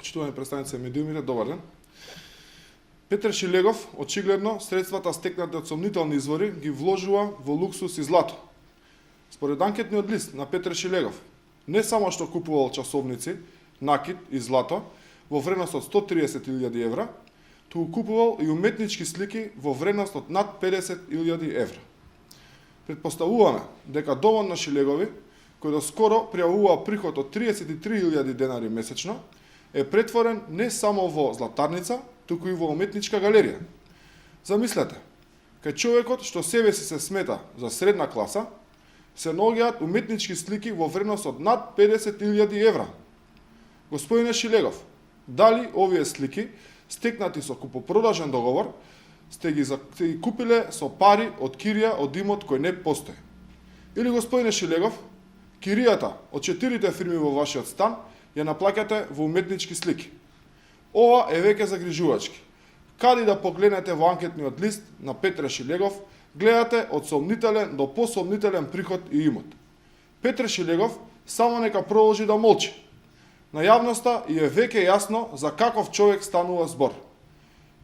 почитувани представници на медиумите, добар ден. Петар Шилегов, очигледно, средствата стекнати од сомнителни извори ги вложува во луксус и злато. Според анкетниот лист на Петар Шилегов, не само што купувал часовници, накит и злато во вредност од 130.000 евра, туку купувал и уметнички слики во вредност од над 50.000 евра. Предпоставуваме дека Дован на Шилегови, кој до скоро пријавува приход од 33.000 денари месечно, е претворен не само во златарница, туку и во уметничка галерија. Замислете, кај човекот што себе си се смета за средна класа, се наоѓаат уметнички слики во вредност од над 50.000 евра. Господине Шилегов, дали овие слики, стекнати со купопродажен договор, сте ги купиле со пари од кирија од имот кој не постои? Или, господине Шилегов, киријата од 4 фирми во вашиот стан ја наплаќате во уметнички слики? Ова е веќе загрижувачки. Каде да погледнете во анкетниот лист на Петар Шилегов, гледате од сомнителен до посомнителен приход и имот. Петар Шилегов само нека продолжи да молчи. На јавноста и е веќе јасно за каков човек станува збор.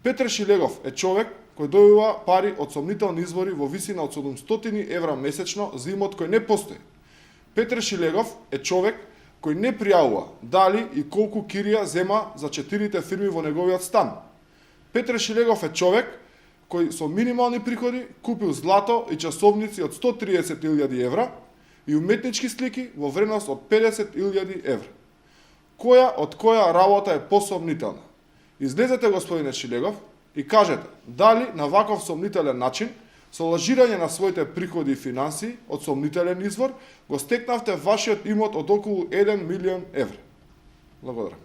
Петар Шилегов е човек кој добива пари од сомнителни извори во висина од 700 евра месечно за имот кој не постои. Петар Шилегов е човек кој не пријавува дали и колку кирија зема за 4 фирми во неговиот стан. Петар Шилегов е човек кој со минимални приходи купил злато и часовници од 130.000 евра и уметнички слики во вредност од 50.000 евра. Која од која работа е посомнителна? Излезете, господине Шилегов, и кажете дали на ваков сомнителен начин, со лажирање на своите приходи и финансии од сомнителен извор, го стекнавте вашиот имот од околу 1 милион евра. Благодарам.